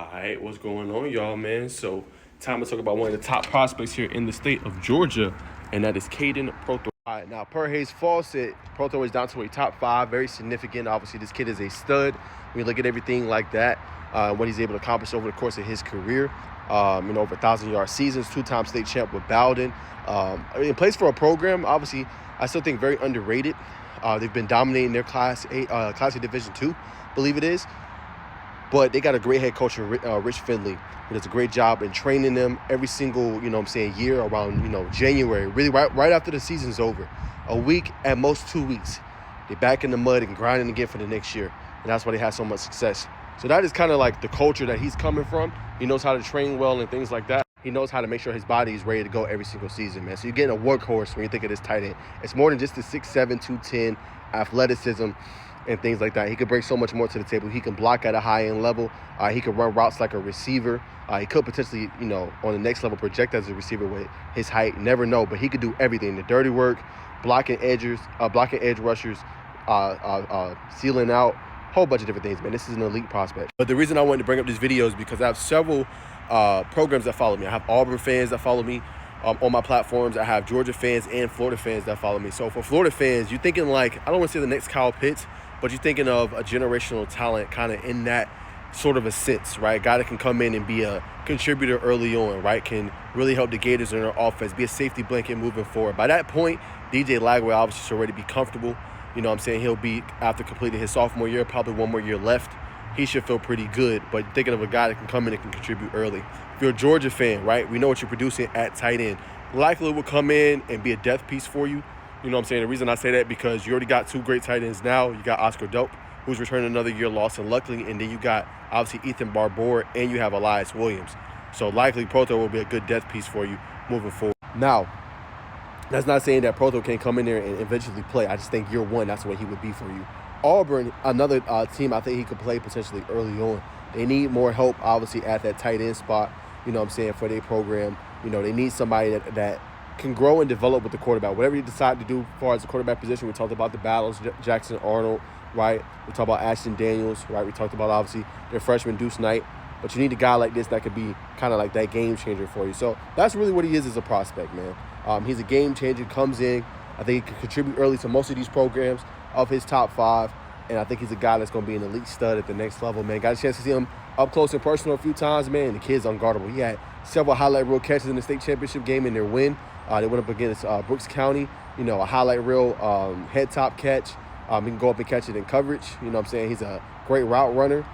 Alright, what's going on, y'all, man? So, time to talk about one of the top prospects here in the state of Georgia, and that is Kaiden Prothro. Alright, now, per Hayes Fawcett, Prothro is down to a top 5, very significant. Obviously, this kid is a stud. When you look at everything like that, what he's able to accomplish over the course of his career, over 1,000-yard seasons, 2-time state champ with Bowden. In place for a program, obviously, I still think very underrated. They've been dominating their Class A Division II, believe it is. But they got a great head coach, Rich Finley, who does a great job in training them every single, year around, January, really right after the season's over. A week, at most 2 weeks. They're back in the mud and grinding again for the next year. And that's why they have so much success. So that is kind of like the culture that he's coming from. He knows how to train well and things like that. He knows how to make sure his body is ready to go every single season, man. So you're getting a workhorse when you think of this tight end. It's more than just the 6'7", 210 athleticism and things like that. He could bring so much more to the table. He can block at a high-end level. He can run routes like a receiver. He could potentially, on the next level, project as a receiver with his height. Never know, but he could do everything. The dirty work, blocking edge rushers, sealing out, whole bunch of different things, man. This is an elite prospect. But the reason I wanted to bring up this video is because I have several programs that follow me. I have Auburn fans that follow me on my platforms. I have Georgia fans and Florida fans that follow me. So for Florida fans, you're thinking like, I don't want to say the next Kyle Pitts, but you're thinking of a generational talent kind of in that sort of a sense, right? A guy that can come in and be a contributor early on, right? Can really help the Gators in their offense, be a safety blanket moving forward. By that point, DJ Lagway obviously should already be comfortable. He'll be, after completing his sophomore year, probably one more year left. He should feel pretty good, but you're thinking of a guy that can come in and can contribute early. If you're a Georgia fan, right, we know what you're producing at tight end. Likely will come in and be a death piece for you. The reason I say that because you already got 2 great tight ends now. You got Oscar Dope, who's returning another year lost, and luckily, and then you got obviously Ethan Barbour, and you have Elias Williams. So likely Prothro will be a good death piece for you moving forward. Now, that's not saying that Prothro can't come in there and eventually play. I just think year one, that's the way he would be for you. Auburn, another team I think he could play potentially early on. They need more help, obviously, at that tight end spot, for their program. They need somebody that can grow and develop with the quarterback. Whatever you decide to do as far as the quarterback position, we talked about the battles, Jackson Arnold, right? We talked about Ashton Daniels, right? We talked about, obviously, their freshman Deuce Knight. But you need a guy like this that could be kind of like that game changer for you. So that's really what he is as a prospect, man. He's a game changer, comes in. I think he can contribute early to most of these programs of his top 5. And I think he's a guy that's going to be an elite stud at the next level, man. Got a chance to see him up close and personal a few times, man. The kid's unguardable. He had several highlight reel catches in the state championship game in their win. They went up against Brooks County, a highlight reel head top catch. He can go up and catch it in coverage. He's a great route runner.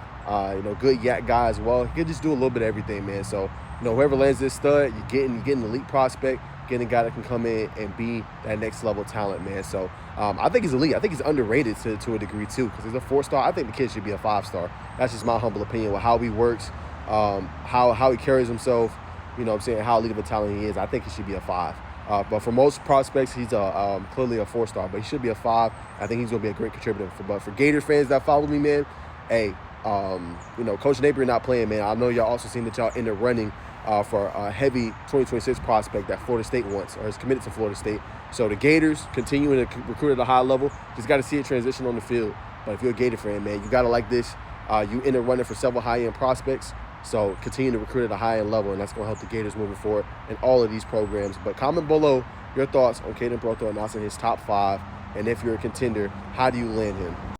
Good yak guy as well. He can just do a little bit of everything, man. So, whoever lands this stud, you're getting an elite prospect, getting a guy that can come in and be that next level talent, man. So, I think he's elite. I think he's underrated to a degree, too, because he's a 4-star. I think the kid should be a 5-star. That's just my humble opinion with how he works, how he carries himself, how elite of a talent he is. I think he should be a 5. But for most prospects, he's clearly a 4-star, but he should be a 5. I think he's going to be a great contributor. But for Gator fans that follow me, man, hey, Coach Napier not playing, man. I know y'all also seen that y'all in the running for a heavy 2026 prospect that Florida State wants or is committed to Florida State. So the Gators continuing to recruit at a high level. Just got to see it transition on the field. But if you're a Gator fan, man, you got to like this. You in the running for several high-end prospects. So continue to recruit at a high-end level, and that's going to help the Gators moving forward in all of these programs. But comment below your thoughts on Kaiden Prothro announcing his top 5. And if you're a contender, how do you land him?